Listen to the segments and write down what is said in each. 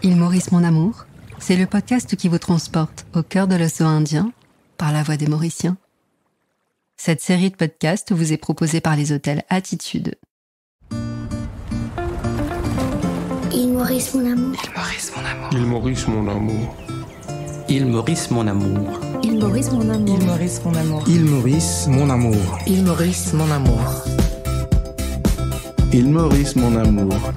Île Maurice, mon amour, c'est le podcast qui vous transporte au cœur de l'océan Indien par la voix des Mauriciens. Cette série de podcasts vous est proposée par les hôtels Attitude. Île Maurice, mon amour. Île Maurice, mon amour. Île Maurice, mon amour. Île Maurice, mon amour. Île Maurice, mon amour. Île Maurice, mon amour. Île Maurice, mon amour. Île Maurice, mon amour.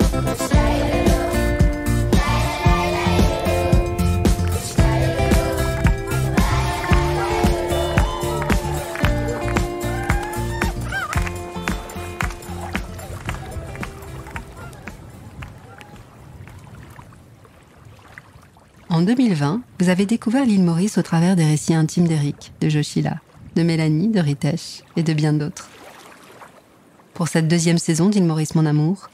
En 2020, vous avez découvert l'île Maurice au travers des récits intimes d'Éric, de Joshila, de Mélanie, de Ritesh et de bien d'autres. Pour cette deuxième saison d'Île Maurice, mon amour,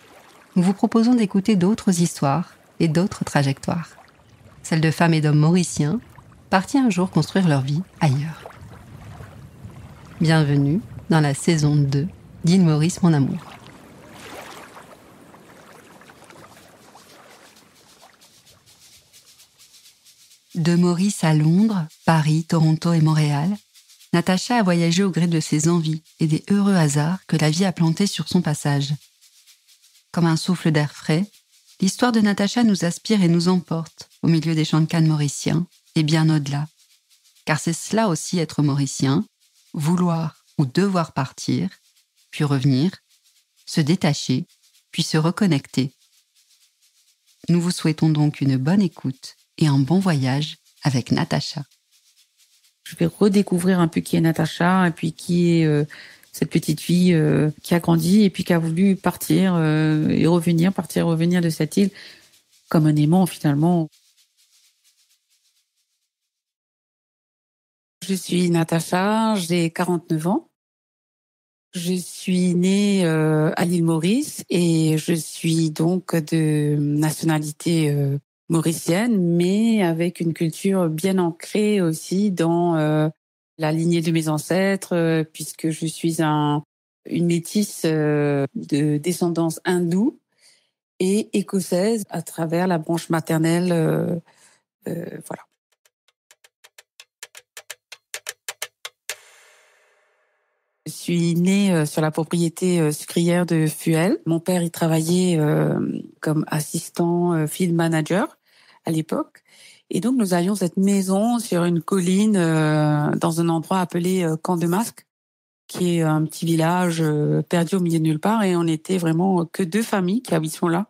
nous vous proposons d'écouter d'autres histoires et d'autres trajectoires. Celles de femmes et d'hommes mauriciens, partis un jour construire leur vie ailleurs. Bienvenue dans la saison 2 d'Île Maurice, mon amour. De Maurice à Londres, Paris, Toronto et Montréal, Natacha a voyagé au gré de ses envies et des heureux hasards que la vie a plantés sur son passage. Comme un souffle d'air frais, l'histoire de Natacha nous aspire et nous emporte au milieu des champs de canne mauriciens et bien au-delà. Car c'est cela aussi être mauricien, vouloir ou devoir partir, puis revenir, se détacher, puis se reconnecter. Nous vous souhaitons donc une bonne écoute et un bon voyage avec Natacha. Je vais redécouvrir un peu qui est Natacha et puis qui est cette petite fille qui a grandi et puis qui a voulu partir et revenir, partir et revenir de cette île comme un aimant finalement. Je suis Natacha, j'ai 49 ans. Je suis née à l'île Maurice et je suis donc de nationalité mauricienne, mais avec une culture bien ancrée aussi dans la lignée de mes ancêtres, puisque je suis une métisse de descendance hindoue et écossaise à travers la branche maternelle. Voilà. Je suis née sur la propriété sucrière de Fuel. Mon père y travaillait comme assistant field manager à l'époque. Et donc, nous avions cette maison sur une colline dans un endroit appelé Camp de Masque, qui est un petit village perdu au milieu de nulle part. Et on était vraiment que 2 familles qui habitions là.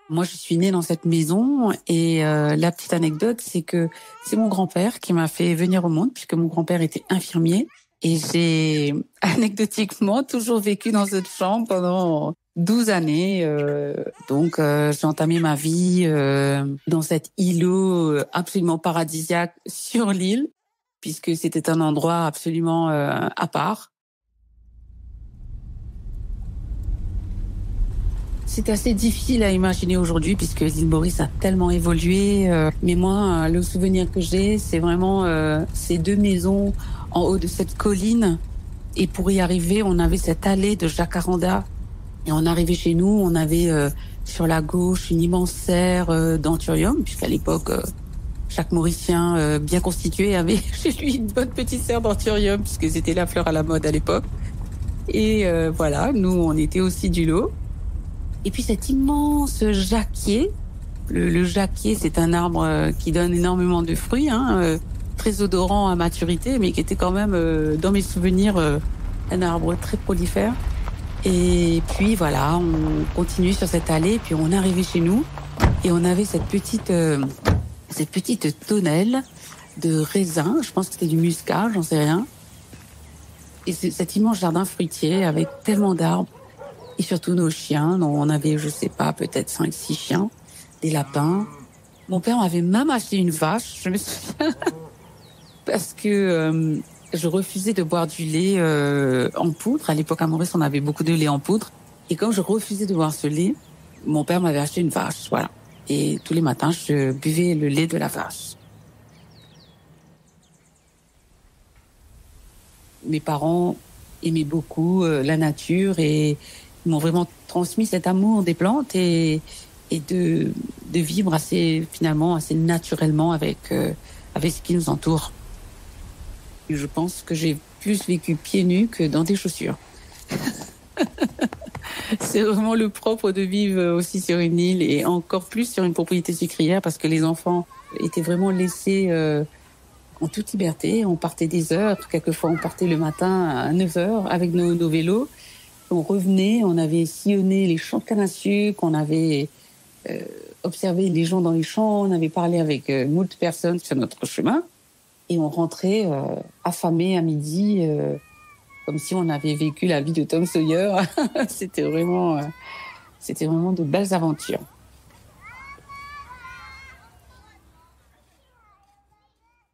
Moi, je suis née dans cette maison et la petite anecdote, c'est que c'est mon grand-père qui m'a fait venir au monde, puisque mon grand-père était infirmier. Et j'ai anecdotiquement toujours vécu dans cette chambre pendant 12 années. Donc, j'ai entamé ma vie dans cet îlot absolument paradisiaque sur l'île, puisque c'était un endroit absolument à part. C'est assez difficile à imaginer aujourd'hui, puisque l'île Maurice a tellement évolué. Mais moi, le souvenir que j'ai, c'est vraiment ces 2 maisons en haut de cette colline. Et pour y arriver, on avait cette allée de jacaranda. Et on arrivait chez nous, on avait sur la gauche une immense serre d'anthurium, puisqu'à l'époque, chaque Mauricien bien constitué avait chez lui une bonne petite serre d'anthurium, puisque c'était la fleur à la mode à l'époque. Et voilà, nous, on était aussi du lot. Et puis cet immense jacquier. Le jacquier, c'est un arbre qui donne énormément de fruits, très odorant à maturité, mais qui était quand même, dans mes souvenirs, un arbre très prolifère. Et puis voilà, on continue sur cette allée, puis on est arrivé chez nous, et on avait cette petite tonnelle de raisins. Je pense que c'était du muscat, j'en sais rien. Et c'est cet immense jardin fruitier avec tellement d'arbres. Et surtout nos chiens, dont on avait, je sais pas, peut-être 5-6 chiens, des lapins. Mon père m'avait même acheté une vache, je me souviens, parce que je refusais de boire du lait en poudre. À l'époque, à Maurice, on avait beaucoup de lait en poudre. Et comme je refusais de boire ce lait, mon père m'avait acheté une vache, voilà. Et tous les matins, je buvais le lait de la vache. Mes parents aimaient beaucoup la nature et m'ont vraiment transmis cet amour des plantes et et de vivre assez naturellement avec ce qui nous entoure. Je pense que j'ai plus vécu pieds nus que dans des chaussures. C'est vraiment le propre de vivre aussi sur une île et encore plus sur une propriété sucrière parce que les enfants étaient vraiment laissés en toute liberté. On partait des heures, quelquefois on partait le matin à 9h avec nos vélos. On revenait, on avait sillonné les champs de canne à sucre, on avait observé les gens dans les champs, on avait parlé avec moult personnes sur notre chemin et on rentrait affamés à midi comme si on avait vécu la vie de Tom Sawyer. C'était vraiment de belles aventures.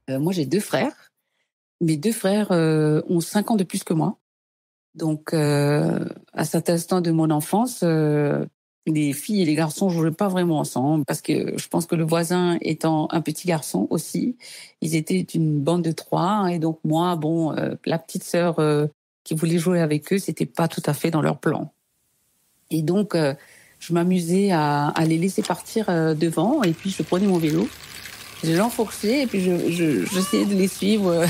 Moi, j'ai 2 frères. Mes 2 frères ont 5 ans de plus que moi. Donc, à cet instant de mon enfance, les filles et les garçons jouaient pas vraiment ensemble parce que je pense que le voisin étant un petit garçon aussi, ils étaient une bande de 3 et donc moi, la petite sœur qui voulait jouer avec eux, c'était pas tout à fait dans leur plan. Et donc, je m'amusais à les laisser partir devant et puis je prenais mon vélo, je l'enfourchais et puis j'essayais de les suivre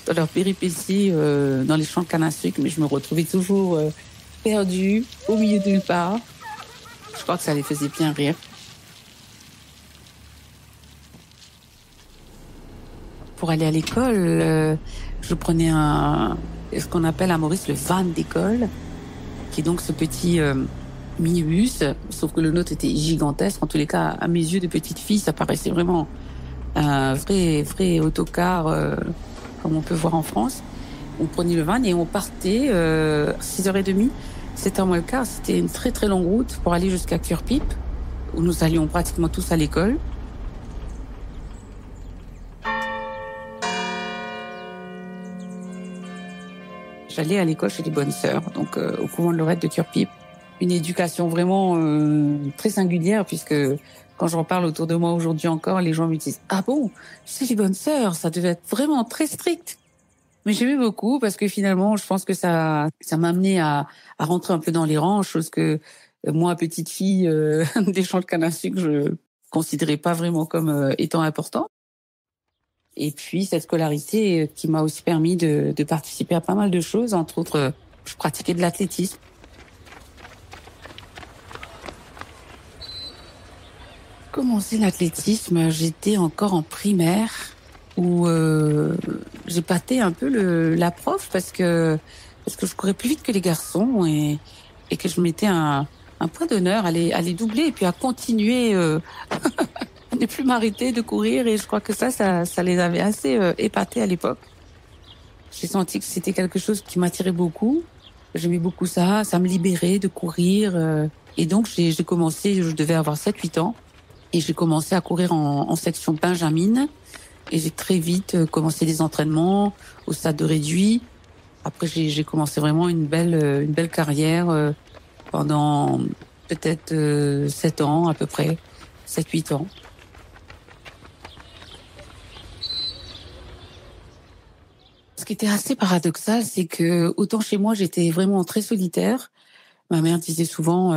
dans leurs péripéties dans les champs de canne à sucre, mais je me retrouvais toujours perdue au milieu de nulle part. Je crois que ça les faisait bien rire. Pour aller à l'école, je prenais ce qu'on appelle à Maurice le van d'école, qui est donc ce petit minibus, sauf que le nôtre était gigantesque. En tous les cas, à mes yeux de petite fille, ça paraissait vraiment un vrai autocar comme on peut voir en France. On prenait le van et on partait 6h30. 7h moins le quart, c'était une très très longue route pour aller jusqu'à Curepipe, où nous allions pratiquement tous à l'école. J'allais à l'école chez les bonnes sœurs, donc au couvent de Lorette de Curepipe. Une éducation vraiment très singulière, puisque quand j'en parle autour de moi aujourd'hui encore, les gens me disent « Ah bon, chez les bonnes sœurs, ça devait être vraiment très strict ». Mais j'aimais beaucoup parce que finalement, je pense que ça m'a amené à rentrer un peu dans les rangs, chose que moi, petite fille des champs de canne à sucre, je considérais pas vraiment comme étant important. Et puis cette scolarité qui m'a aussi permis de participer à pas mal de choses, entre autres, je pratiquais de l'athlétisme. Commencé l'athlétisme, j'étais encore en primaire où j'épatais un peu la prof parce que je courais plus vite que les garçons et que je mettais un point d'honneur à les doubler et puis à continuer à ne plus m'arrêter de courir et je crois que ça les avait assez épatés à l'époque. J'ai senti que c'était quelque chose qui m'attirait beaucoup. J'aimais beaucoup ça me libérait de courir et donc j'ai commencé, je devais avoir 7-8 ans et j'ai commencé à courir en section Benjamin. Et j'ai très vite commencé des entraînements au stade de réduit. Après, j'ai commencé vraiment une belle carrière pendant peut-être 7 ans à peu près, 7-8 ans. Ce qui était assez paradoxal, c'est que autant chez moi, j'étais vraiment très solitaire. Ma mère disait souvent,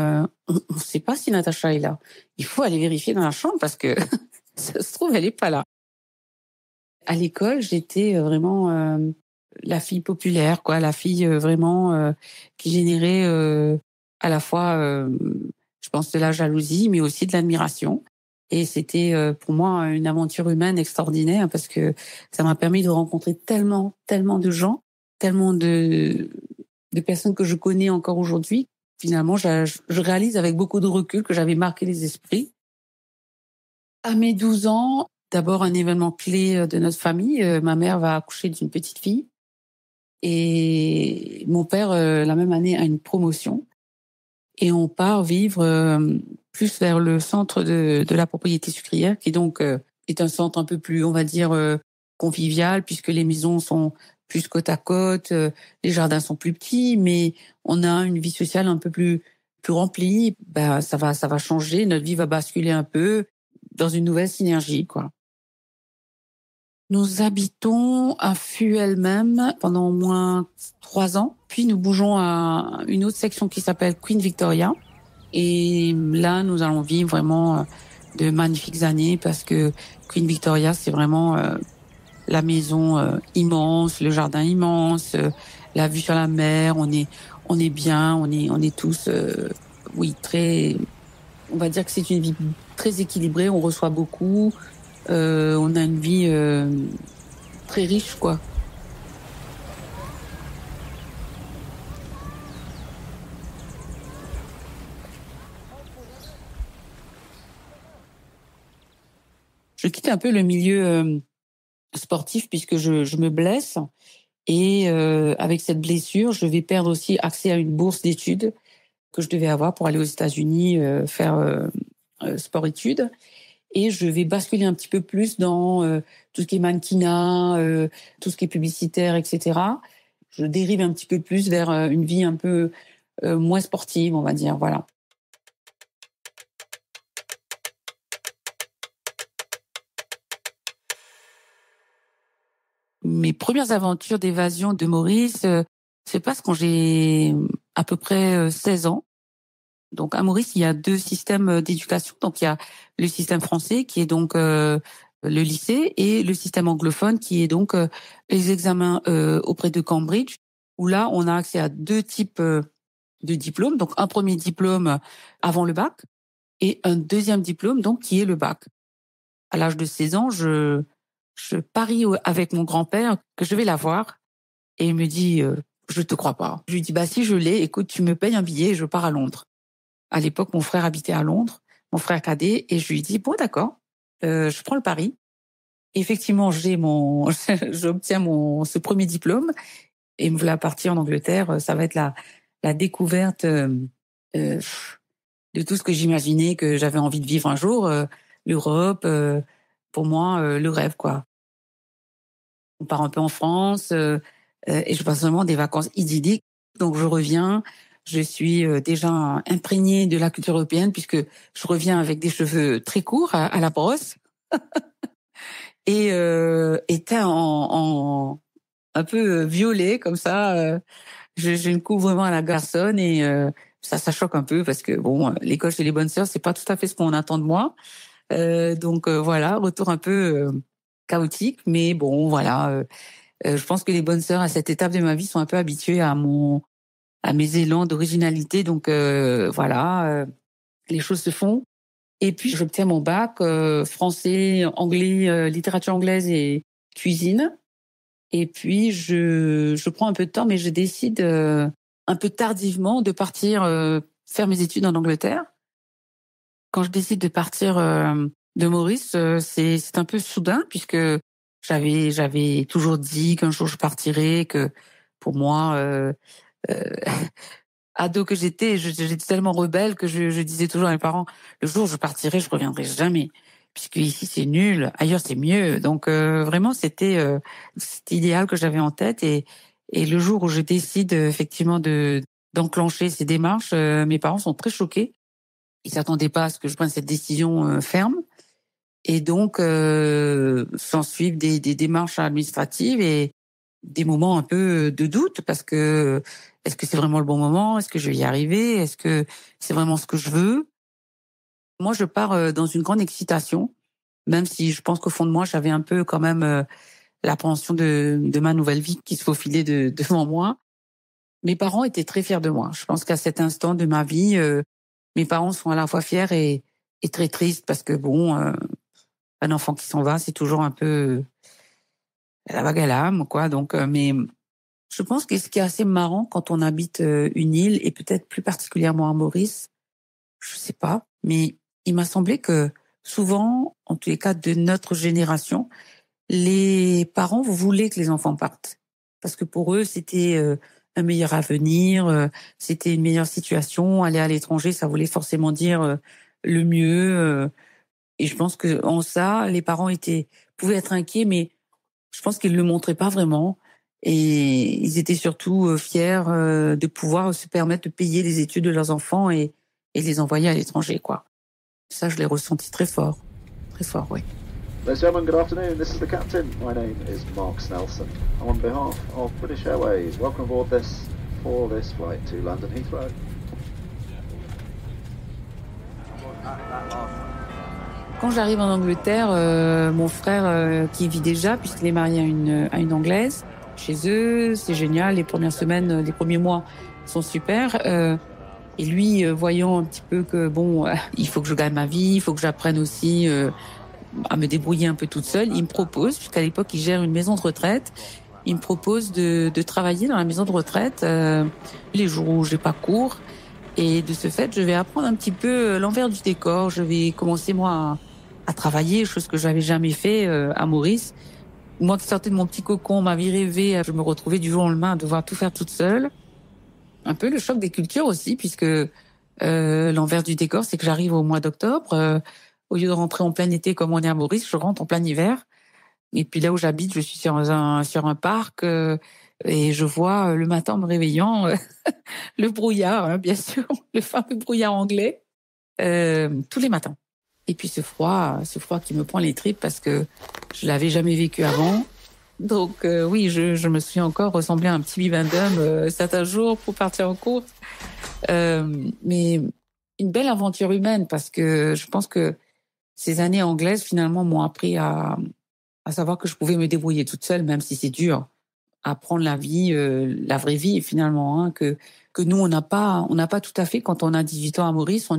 on ne sait pas si Natacha est là. Il faut aller vérifier dans la chambre parce que ça se trouve, elle n'est pas là. À l'école, j'étais vraiment la fille populaire, quoi, la fille vraiment qui générait à la fois, je pense, de la jalousie, mais aussi de l'admiration. Et c'était pour moi une aventure humaine extraordinaire parce que ça m'a permis de rencontrer tellement de gens, tellement de personnes que je connais encore aujourd'hui. Finalement, je réalise avec beaucoup de recul que j'avais marqué les esprits. À mes 12 ans, d'abord un événement clé de notre famille. Ma mère va accoucher d'une petite fille et mon père, la même année, a une promotion. Et on part vivre plus vers le centre de la propriété sucrière, qui donc est un centre un peu plus, on va dire, convivial, puisque les maisons sont plus côte à côte, les jardins sont plus petits, mais on a une vie sociale un peu plus remplie. Ben, ça va changer, notre vie va basculer un peu dans une nouvelle synergie, quoi. Nous habitons à Fuel même pendant au moins 3 ans. Puis nous bougeons à une autre section qui s'appelle Queen Victoria. Et là, nous allons vivre vraiment de magnifiques années parce que Queen Victoria, c'est vraiment la maison immense, le jardin immense, la vue sur la mer. On est bien, on est tous, oui, très. On va dire que c'est une vie très équilibrée. On reçoit beaucoup. On a une vie très riche, quoi. Je quitte un peu le milieu sportif puisque je me blesse et avec cette blessure, je vais perdre aussi accès à une bourse d'études que je devais avoir pour aller aux États-Unis faire sport-études. Et je vais basculer un petit peu plus dans tout ce qui est mannequinat, tout ce qui est publicitaire, etc. Je dérive un petit peu plus vers une vie un peu moins sportive, on va dire, voilà. Mes premières aventures d'évasion de Maurice se passent quand j'ai à peu près 16 ans. Donc à Maurice, il y a 2 systèmes d'éducation. Donc il y a le système français qui est donc le lycée et le système anglophone qui est donc les examens auprès de Cambridge, où là on a accès à 2 types de diplômes. Donc un premier diplôme avant le bac et un deuxième diplôme donc qui est le bac. À l'âge de 16 ans, je parie avec mon grand-père que je vais l'avoir et il me dit je te crois pas. Je lui dis bah si je l'ai, écoute, tu me payes un billet et je pars à Londres. À l'époque, mon frère habitait à Londres, mon frère cadet, et je lui dis bon d'accord, je prends le pari. Effectivement, j'obtiens ce premier diplôme et me voilà partie en Angleterre. Ça va être la découverte de tout ce que j'imaginais que j'avais envie de vivre un jour. L'Europe, pour moi, le rêve quoi. On part un peu en France et je passe vraiment des vacances idylliques. Donc je reviens. Je suis déjà imprégnée de la culture européenne puisque je reviens avec des cheveux très courts à la brosse et teint en un peu violet comme ça. J'ai une coupe vraiment à la garçonne et ça choque un peu parce que bon, l'école chez les bonnes sœurs, c'est pas tout à fait ce qu'on attend de moi. Donc voilà, retour un peu chaotique, mais bon voilà. Je pense que les bonnes sœurs à cette étape de ma vie sont un peu habituées à mes élans d'originalité. Donc voilà, les choses se font. Et puis j'obtiens mon bac français, anglais, littérature anglaise et cuisine. Et puis je prends un peu de temps, mais je décide un peu tardivement de partir faire mes études en Angleterre. Quand je décide de partir de Maurice, c'est un peu soudain puisque j'avais toujours dit qu'un jour je partirais, que pour moi ado que j'étais tellement rebelle que je disais toujours à mes parents, le jour où je partirai, je reviendrai jamais, puisque ici c'est nul, ailleurs c'est mieux. Donc vraiment c'était cet idéal que j'avais en tête et le jour où je décide effectivement d'enclencher ces démarches, mes parents sont très choqués. Ils s'attendaient pas à ce que je prenne cette décision ferme et donc s'ensuivent des démarches administratives et des moments un peu de doute parce que est-ce que c'est vraiment le bon moment? Est-ce que je vais y arriver? Est-ce que c'est vraiment ce que je veux? Moi, je pars dans une grande excitation, même si je pense qu'au fond de moi, j'avais un peu quand même l'appréhension de ma nouvelle vie qui se faufilait devant moi. Mes parents étaient très fiers de moi. Je pense qu'à cet instant de ma vie, mes parents sont à la fois fiers et très tristes parce que bon, un enfant qui s'en va, c'est toujours un peu la vague à l'âme, quoi. Donc, mais je pense que ce qui est assez marrant quand on habite une île et peut-être plus particulièrement à Maurice, je sais pas, mais il m'a semblé que souvent, en tous les cas de notre génération, les parents voulaient que les enfants partent parce que pour eux c'était un meilleur avenir, c'était une meilleure situation. Aller à l'étranger, ça voulait forcément dire le mieux. Et je pense que en ça, les parents pouvaient être inquiets, mais je pense qu'ils le montraient pas vraiment. Et ils étaient surtout fiers de pouvoir se permettre de payer les études de leurs enfants et les envoyer à l'étranger, quoi. Ça, je l'ai ressenti très fort, oui. Ladies and gentlemen, good afternoon. This is the captain. My name is Mark Snelson. On behalf of British Airways, welcome aboard for this flight to London Heathrow. Quand j'arrive en Angleterre, mon frère qui vit déjà, puisqu'il est marié à une Anglaise, chez eux, c'est génial. Les premières semaines, les premiers mois sont super. Et lui, voyant un petit peu que il faut que je gagne ma vie, il faut que j'apprenne aussi à me débrouiller un peu toute seule, il me propose, puisqu'à l'époque il gère une maison de retraite, il me propose de travailler dans la maison de retraite les jours où j'ai pas cours. Et de ce fait, je vais apprendre un petit peu l'envers du décor. Je vais commencer moi à travailler, chose que j'avais jamais fait à Maurice. Moi qui sortais de mon petit cocon, ma vie rêvée, je me retrouvais du jour au lendemain à devoir tout faire toute seule. Un peu le choc des cultures aussi, puisque l'envers du décor, c'est que j'arrive au mois d'octobre. Au lieu de rentrer en plein été comme on est à Maurice, je rentre en plein hiver. Et puis là où j'habite, je suis sur un parc et je vois le matin en me réveillant le brouillard, hein, bien sûr, le fameux brouillard anglais, tous les matins. Et puis ce froid qui me prend les tripes parce que je l'avais jamais vécu avant. Donc oui, je me suis encore ressemblé à un petit bibendum certains jours pour partir en course. Mais une belle aventure humaine parce que je pense que ces années anglaises finalement m'ont appris à savoir que je pouvais me débrouiller toute seule, même si c'est dur. Apprendre la vie, la vraie vie finalement, hein, que nous on n'a pas tout à fait quand on a 18 ans à Maurice.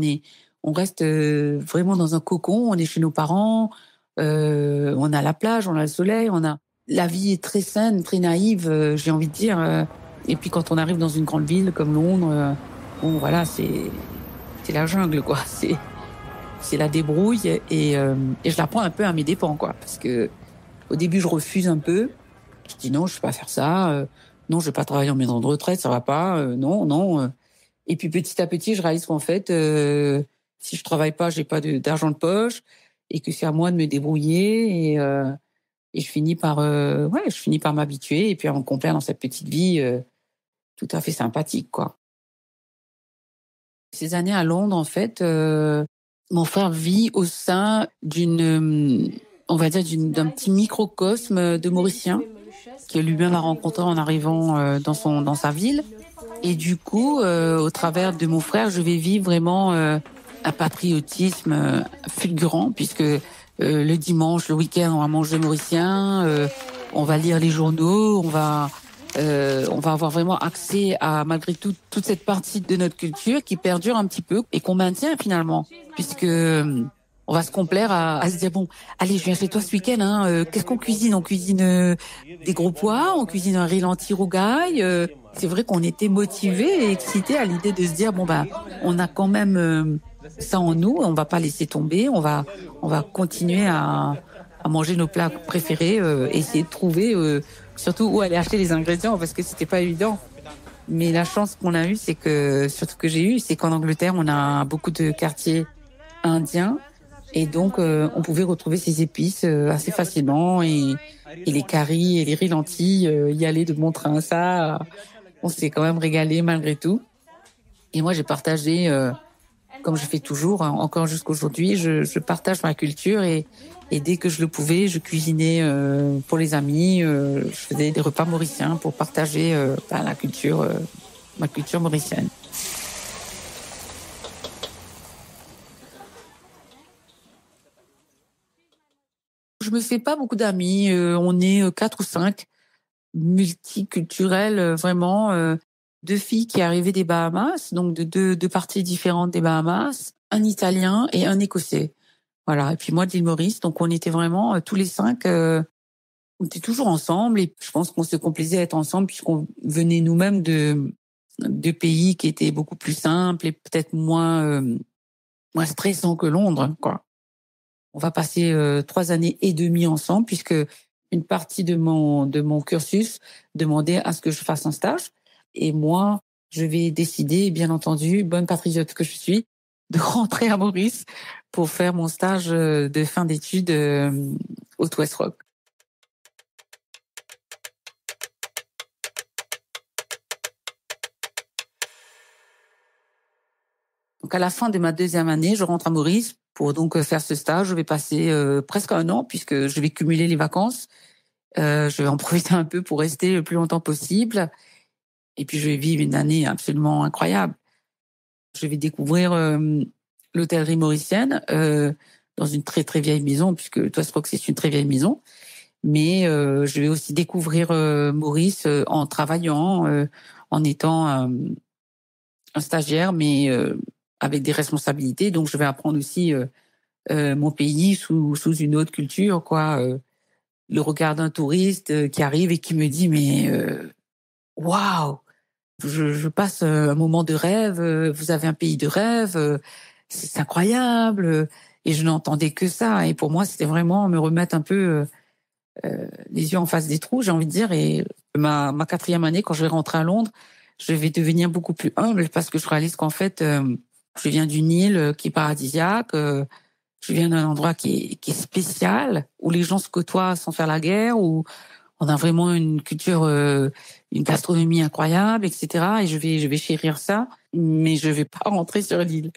On reste vraiment dans un cocon. On est chez nos parents, on a la plage, on a le soleil, la vie est très saine, très naïve, j'ai envie de dire. Et puis quand on arrive dans une grande ville comme Londres, voilà, c'est la jungle quoi. C'est la débrouille et je la prends un peu à mes dépens quoi, parce que au début je refuse un peu. Je dis non, je vais pas faire ça. Non, je vais pas travailler en maison de retraite, ça va pas. Non. Et puis petit à petit, je réalise qu'en fait, si je travaille pas, j'ai pas d'argent de poche et que c'est à moi de me débrouiller et je finis par m'habituer et puis à me complaire dans cette petite vie tout à fait sympathique quoi. Ces années à Londres, en fait, mon frère vit au sein d'un petit microcosme de Mauriciens que lui-même a rencontré en arrivant dans sa ville. Et du coup, au travers de mon frère, je vais vivre vraiment un patriotisme fulgurant puisque le dimanche, le week-end, on va manger mauricien, on va lire les journaux, on va avoir vraiment accès à, malgré tout, toute cette partie de notre culture qui perdure un petit peu et qu'on maintient finalement, puisque on va se complaire à se dire bon, allez, je viens chez toi ce week-end, hein, qu'est-ce qu'on cuisine? On cuisine des gros pois, on cuisine un riz lentilles rougail. C'est vrai qu'on était motivés et excités à l'idée de se dire bon on a quand même ça en nous, on va pas laisser tomber, on va continuer à manger nos plats préférés, essayer de trouver surtout où aller acheter les ingrédients parce que c'était pas évident. Mais la chance qu'on a eue, que j'ai eue, c'est qu'en Angleterre, on a beaucoup de quartiers indiens et donc on pouvait retrouver ces épices assez facilement et les caries et les riz lentilles, y aller de bon train, ça, on s'est quand même régalé malgré tout. Et moi, j'ai partagé, comme je fais toujours, hein, encore jusqu'aujourd'hui, je partage ma culture et dès que je le pouvais, je cuisinais pour les amis, je faisais des repas mauriciens pour partager ma culture mauricienne. Je me fais pas beaucoup d'amis, on est 4 ou 5 multiculturels vraiment, 2 filles qui arrivaient des Bahamas, donc de deux parties différentes des Bahamas, un Italien et un Écossais. Voilà, et puis moi de l'île Maurice, donc on était vraiment tous les 5, on était toujours ensemble et je pense qu'on se complaisait à être ensemble puisqu'on venait nous-mêmes de pays qui étaient beaucoup plus simples et peut-être moins stressants que Londres, quoi. On va passer 3 années et demie ensemble puisque une partie de mon cursus demandait à ce que je fasse un stage et moi je vais décider, bien entendu, bonne patriote que je suis, de rentrer à Maurice pour faire mon stage de fin d'études au West Rock. Donc à la fin de ma 2e année, je rentre à Maurice pour donc faire ce stage. Je vais passer presque 1 an puisque je vais cumuler les vacances. Je vais en profiter un peu pour rester le plus longtemps possible. Et puis je vais vivre une année absolument incroyable. Je vais découvrir l'hôtellerie mauricienne, dans une très très vieille maison, puisque toi, je crois que c'est une très vieille maison. Mais je vais aussi découvrir Maurice en travaillant, en étant un stagiaire, mais avec des responsabilités. Donc, je vais apprendre aussi mon pays sous une autre culture, quoi. Le regard d'un touriste qui arrive et qui me dit, mais waouh, je passe un moment de rêve. Vous avez un pays de rêve, c'est incroyable. Et je n'entendais que ça. Et pour moi, c'était vraiment me remettre un peu les yeux en face des trous, j'ai envie de dire. Et ma 4e année, quand je vais rentrer à Londres, je vais devenir beaucoup plus humble parce que je réalise qu'en fait, je viens d'une île qui est paradisiaque. Je viens d'un endroit qui est spécial, où les gens se côtoient sans faire la guerre, où on a vraiment une culture, une gastronomie incroyable, etc. Et je vais chérir ça, mais je vais pas rentrer sur l'île.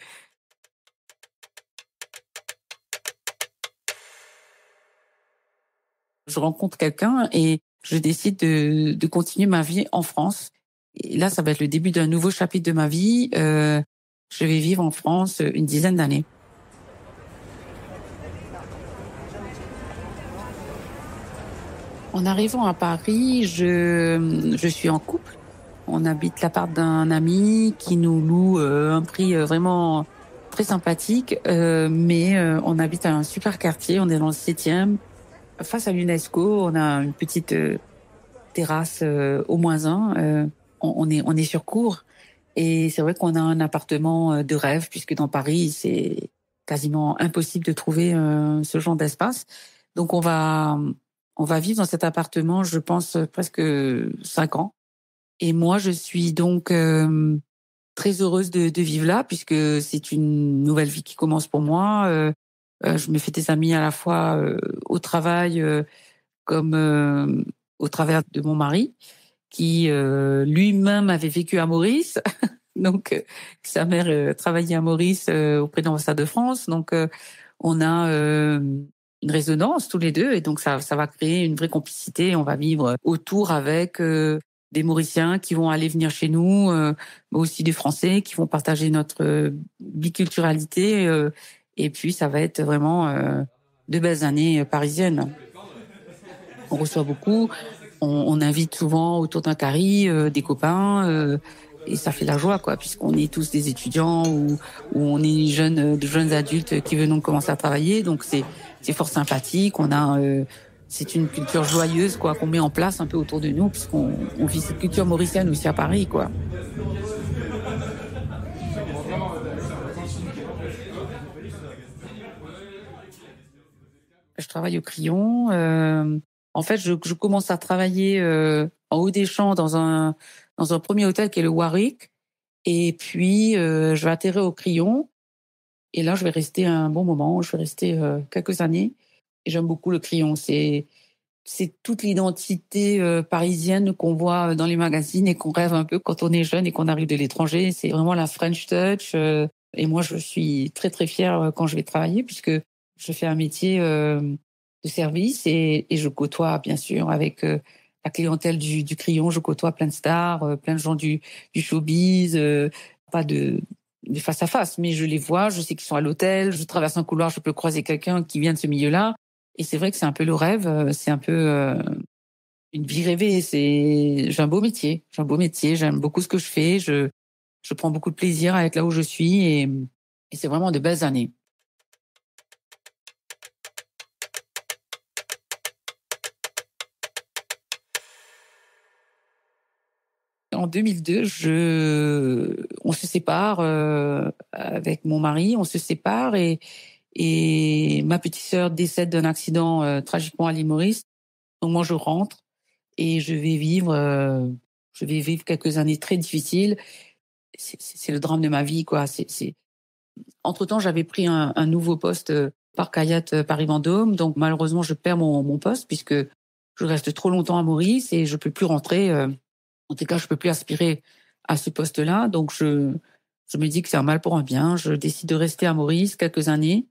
Je rencontre quelqu'un et je décide de continuer ma vie en France. Et là, ça va être le début d'un nouveau chapitre de ma vie. Je vais vivre en France une dizaine d'années. En arrivant à Paris, je suis en couple. On habite l'appart d'un ami qui nous loue un prix vraiment très sympathique, mais on habite à un super quartier. On est dans le 7e, face à l'UNESCO. On a une petite terrasse au -1. On est sur cour. Et c'est vrai qu'on a un appartement de rêve, puisque dans Paris, c'est quasiment impossible de trouver ce genre d'espace. Donc on va vivre dans cet appartement, je pense, presque 5 ans. Et moi, je suis donc très heureuse de vivre là, puisque c'est une nouvelle vie qui commence pour moi. Je me fais des amis à la fois au travail comme au travers de mon mari, qui lui-même avait vécu à Maurice. Donc, sa mère travaillait à Maurice auprès de l'ambassade de France. Donc, on a une résonance tous les deux, et donc ça va créer une vraie complicité. On va vivre autour avec des Mauriciens qui vont aller venir chez nous, mais aussi des Français qui vont partager notre biculturalité. Et puis, ça va être vraiment de belles années parisiennes. On reçoit beaucoup, on invite souvent autour d'un carré des copains. Et ça fait la joie, quoi, puisqu'on est tous des étudiants ou on est de jeunes adultes qui venons commencer à travailler. Donc c'est fort sympathique. C'est une culture joyeuse, quoi, qu'on met en place un peu autour de nous, puisqu'on vit cette culture mauricienne aussi à Paris, quoi. Je travaille au crayon. En fait, je commence à travailler en haut des champs dans un premier hôtel qui est le Warwick. Et puis, je vais atterrir au crayon. Et là, je vais rester un bon moment. Je vais rester quelques années. Et j'aime beaucoup le crayon. C'est toute l'identité parisienne qu'on voit dans les magazines et qu'on rêve un peu quand on est jeune et qu'on arrive de l'étranger. C'est vraiment la French touch. Et moi, je suis très, très fière quand je vais travailler, puisque je fais un métier de service et je côtoie, bien sûr, avec la clientèle du crayon. Je côtoie plein de stars, plein de gens du showbiz, pas de face à face, mais je les vois, je sais qu'ils sont à l'hôtel, je traverse un couloir, je peux croiser quelqu'un qui vient de ce milieu-là. Et c'est vrai que c'est un peu le rêve, c'est un peu une vie rêvée. J'ai un beau métier, j'aime beaucoup ce que je fais, je prends beaucoup de plaisir à être là où je suis et c'est vraiment de belles années. En 2002, on se sépare avec mon mari, on se sépare et ma petite sœur décède d'un accident tragiquement à l'île Maurice. Donc moi je rentre et je vais vivre quelques années très difficiles. C'est le drame de ma vie, quoi. Entre-temps, j'avais pris un nouveau poste Parc Hyatt Paris-Vendôme, donc malheureusement je perds mon poste puisque je reste trop longtemps à Maurice et je peux plus rentrer. En tout cas, je peux plus aspirer à ce poste-là. Donc, je me dis que c'est un mal pour un bien. Je décide de rester à Maurice quelques années.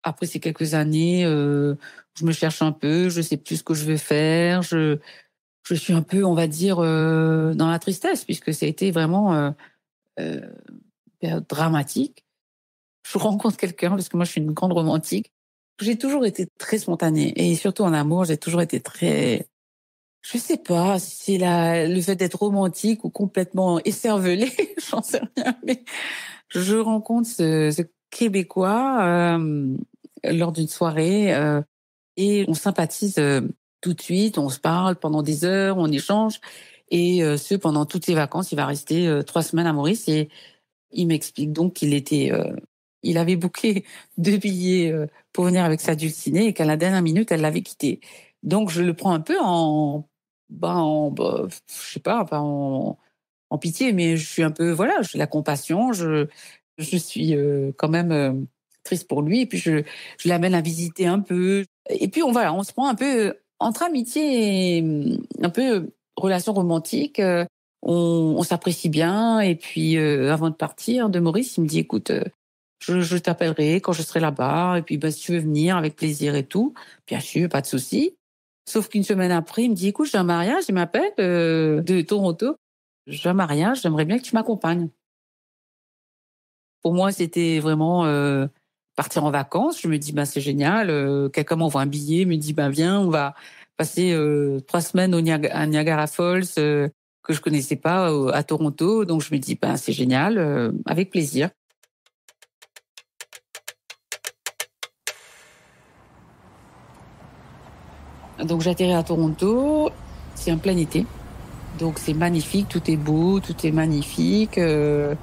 Après ces quelques années, je me cherche un peu. Je sais plus ce que je veux faire. Je suis un peu, on va dire, dans la tristesse, puisque ça a été vraiment une période dramatique. je rencontre quelqu'un, parce que moi je suis une grande romantique. J'ai toujours été très spontanée et surtout en amour, j'ai toujours été très, je sais pas si c'est le fait d'être romantique ou complètement écervelée, j'en sais rien, mais je rencontre ce Québécois lors d'une soirée et on sympathise tout de suite, on se parle pendant des heures, on échange et pendant toutes les vacances, il va rester 3 semaines à Maurice et il m'explique donc il avait booké 2 billets pour venir avec sa dulcinée et qu'à la dernière minute, elle l'avait quitté. Donc je le prends un peu je sais pas, pas en pitié, mais je suis un peu, voilà, j'ai la compassion, je suis quand même triste pour lui, et puis je l'amène à visiter un peu, et puis on se prend un peu entre amitié et un peu relation romantique, on s'apprécie bien, et puis avant de partir de Maurice, il me dit, écoute, je t'appellerai quand je serai là-bas, et puis si tu veux venir, avec plaisir et tout, bien sûr, pas de souci. Sauf qu'une semaine après, il me dit, écoute, j'ai un mariage, il m'appelle de Toronto. J'ai un mariage, j'aimerais bien que tu m'accompagnes. Pour moi, c'était vraiment partir en vacances. Je me dis, c'est génial. Quelqu'un m'envoie un billet, me dit, viens, on va passer 3 semaines à Niagara Falls, que je connaissais pas, à Toronto. Donc, je me dis, c'est génial, avec plaisir. Donc, j'atterris à Toronto. C'est en plein été. Donc, c'est magnifique. Tout est beau, tout est magnifique. Je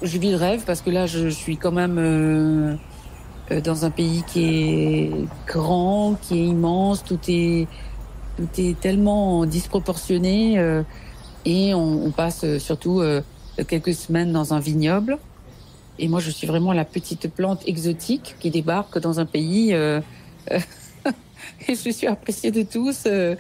vis le rêve parce que là, je suis quand même dans un pays qui est grand, qui est immense. Tout est tellement disproportionné. Et on passe surtout quelques semaines dans un vignoble. Et moi, je suis vraiment la petite plante exotique qui débarque dans un pays... et je suis appréciée de tous. Je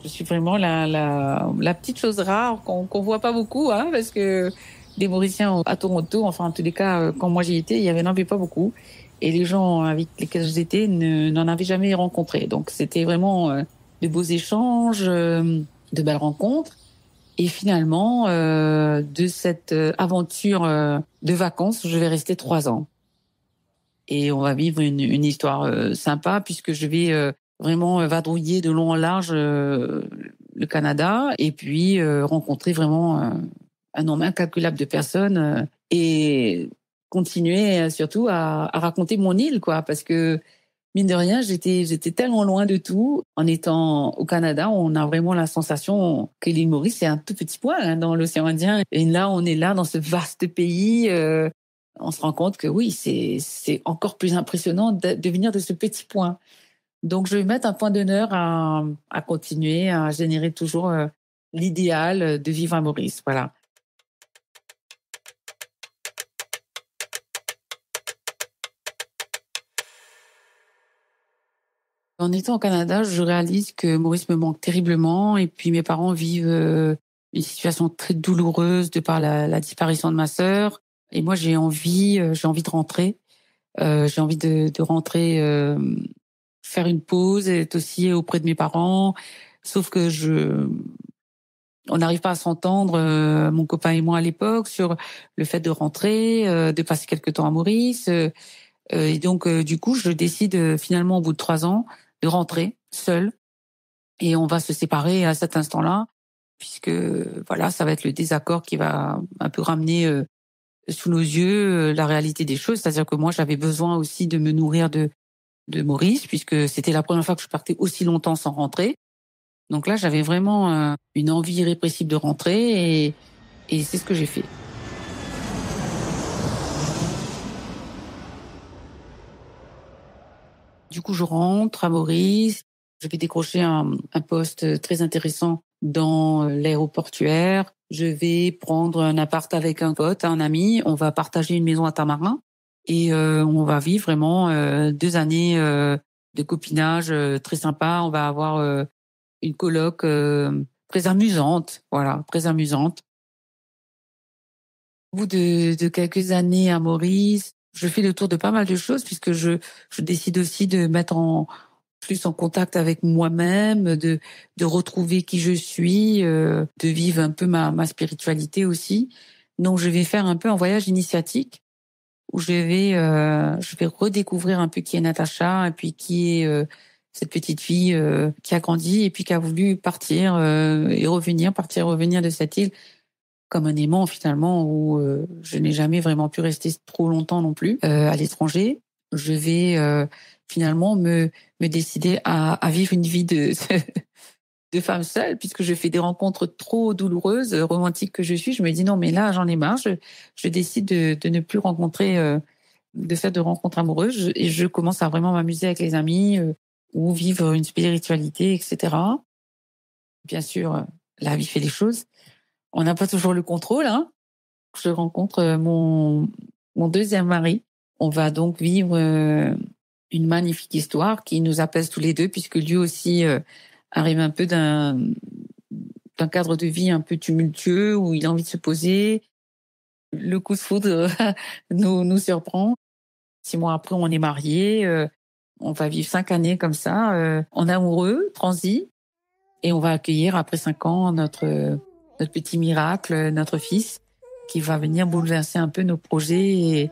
suis vraiment la petite chose rare qu'on voit pas beaucoup, hein, parce que des Mauriciens à Toronto, enfin en tous les cas, quand moi j'y étais, il y en avait pas beaucoup. Et les gens avec lesquels j'étais n'en avaient jamais rencontré. Donc c'était vraiment de beaux échanges, de belles rencontres. Et finalement, de cette aventure de vacances, je vais rester 3 ans. Et on va vivre une histoire sympa, puisque je vais vraiment vadrouiller de long en large le Canada, et puis rencontrer vraiment un nombre incalculable de personnes et continuer surtout à raconter mon île, quoi, parce que mine de rien, j'étais tellement loin de tout. En étant au Canada, on a vraiment la sensation que l'île Maurice, c'est un tout petit point, hein, dans l'océan Indien. Et là, on est là dans ce vaste pays. On se rend compte que oui, c'est encore plus impressionnant de venir de ce petit point. Donc, je vais mettre un point d'honneur à continuer à générer toujours l'idéal de vivre à Maurice. Voilà. En étant au Canada, je réalise que Maurice me manque terriblement, et puis mes parents vivent une situation très douloureuse de par la disparition de ma sœur. Et moi, j'ai envie de rentrer. J'ai envie de rentrer, faire une pause, être aussi auprès de mes parents. Sauf que on n'arrive pas à s'entendre, mon copain et moi à l'époque, sur le fait de rentrer, de passer quelque temps à Maurice. Et donc, du coup, je décide finalement, au bout de 3 ans, de rentrer seule. Et on va se séparer à cet instant-là, puisque voilà, ça va être le désaccord qui va un peu ramener sous nos yeux la réalité des choses. C'est-à-dire que moi, j'avais besoin aussi de me nourrir de Maurice, puisque c'était la première fois que je partais aussi longtemps sans rentrer. Donc là, j'avais vraiment une envie irrépressible de rentrer, et c'est ce que j'ai fait. Du coup, je rentre à Maurice. Je vais décrocher un poste très intéressant dans l'aéroportuaire. Je vais prendre un appart avec un pote, un ami. On va partager une maison à Tamarin. Et on va vivre vraiment 2 années de copinage très sympa. On va avoir une coloc très amusante. Voilà, très amusante. Au bout de quelques années à Maurice, je fais le tour de pas mal de choses, puisque je décide aussi de mettre plus en contact avec moi-même, de retrouver qui je suis, de vivre un peu ma spiritualité aussi. Donc, je vais faire un peu un voyage initiatique où je vais redécouvrir un peu qui est Natacha et puis qui est cette petite fille qui a grandi et puis qui a voulu partir et revenir de cette île comme un aimant finalement où je n'ai jamais vraiment pu rester trop longtemps non plus à l'étranger. Je vais finalement me décider à vivre une vie de femme seule, puisque je fais des rencontres trop douloureuses, romantiques que je suis. Je me dis non, mais là, j'en ai marre. Je décide de ne plus rencontrer, de faire de rencontres amoureuses, et je commence à vraiment m'amuser avec les amis ou vivre une spiritualité, etc. Bien sûr, la vie fait les choses. On n'a pas toujours le contrôle, hein. Je rencontre mon deuxième mari. On va donc vivre une magnifique histoire qui nous apaise tous les deux, puisque lui aussi arrive un peu d'un cadre de vie un peu tumultueux où il a envie de se poser. Le coup de foudre nous surprend. 6 mois après, on est mariés. On va vivre 5 années comme ça, en amoureux, transi. Et on va accueillir après 5 ans notre petit miracle, notre fils, qui va venir bouleverser un peu nos projets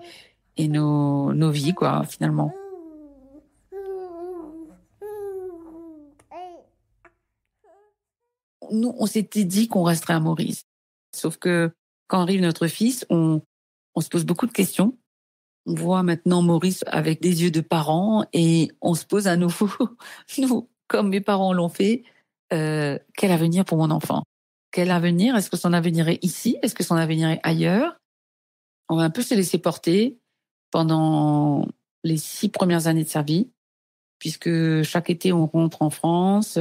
et nos vies, quoi, finalement. Nous, on s'était dit qu'on resterait à Maurice. Sauf que quand arrive notre fils, on se pose beaucoup de questions. On voit maintenant Maurice avec des yeux de parents et on se pose à nouveau, nous, comme mes parents l'ont fait, quel avenir pour mon enfant? Quel avenir? Est-ce que son avenir est ici? Est-ce que son avenir est ailleurs? On va un peu se laisser porter pendant les 6 premières années de sa vie, puisque chaque été, on rentre en France.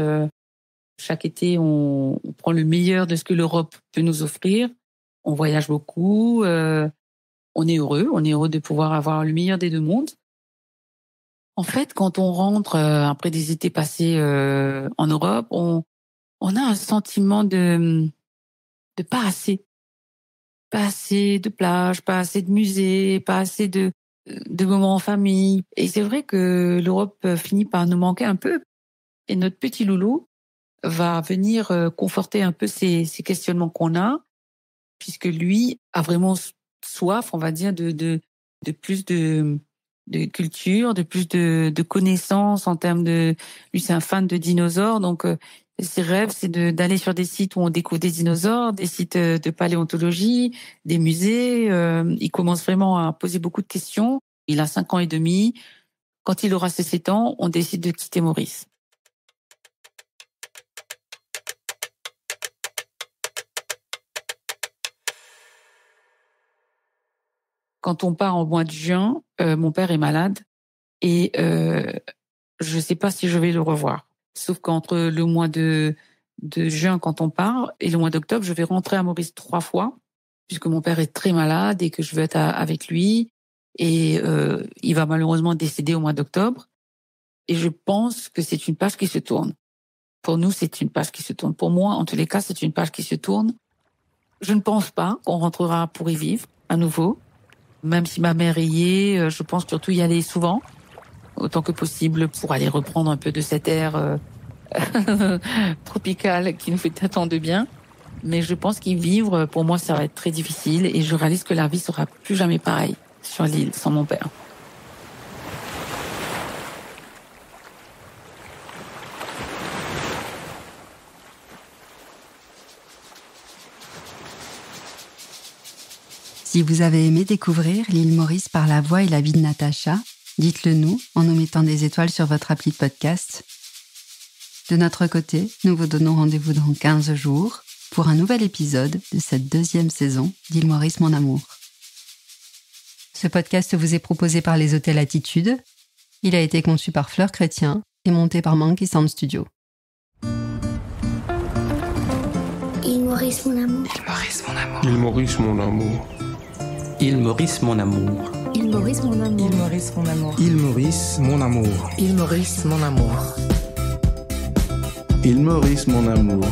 Chaque été, on prend le meilleur de ce que l'Europe peut nous offrir. On voyage beaucoup. On est heureux de pouvoir avoir le meilleur des deux mondes. En fait, quand on rentre après des étés passés en Europe, on a un sentiment de pas assez. Pas assez de plage, pas assez de musées, pas assez de moments en famille. Et c'est vrai que l'Europe finit par nous manquer un peu. Et notre petit loulou va venir conforter un peu ces questionnements qu'on a, puisque lui a vraiment soif, on va dire, de plus de culture, de plus de connaissances en termes de... Lui, c'est un fan de dinosaures, donc ses rêves, c'est d'aller sur des sites où on découvre des dinosaures, des sites de paléontologie, des musées. Il commence vraiment à poser beaucoup de questions. Il a 5 ans et demi. Quand il aura ses 7 ans, on décide de quitter Maurice. Quand on part en mois de juin, mon père est malade et je ne sais pas si je vais le revoir. Sauf qu'entre le mois de juin, quand on part, et le mois d'octobre, je vais rentrer à Maurice 3 fois, puisque mon père est très malade et que je veux être avec lui. Et il va malheureusement décéder au mois d'octobre. Et je pense que c'est une page qui se tourne. Pour nous, c'est une page qui se tourne. Pour moi, en tous les cas, c'est une page qui se tourne. Je ne pense pas qu'on rentrera pour y vivre à nouveau. Même si ma mère y est, je pense surtout y aller souvent, autant que possible, pour aller reprendre un peu de cet air tropical qui nous fait tant de bien. Mais je pense qu'y vivre, pour moi, ça va être très difficile et je réalise que la vie sera plus jamais pareille sur l'île sans mon père. Si vous avez aimé découvrir l'île Maurice par la voix et la vie de Natacha, dites-le nous en nous mettant des étoiles sur votre appli de podcast. De notre côté, nous vous donnons rendez-vous dans 15 jours pour un nouvel épisode de cette 2e saison d'Île Maurice mon amour. Ce podcast vous est proposé par les Hôtels Attitude. Il a été conçu par Fleur Chrétien et monté par Monkey Sound Studio. Île Maurice mon amour. Il Maurice mon amour. Il Maurice mon amour. Île Maurice mon amour. Île Maurice mon amour. Île Maurice mon amour. Il Maurice mon amour.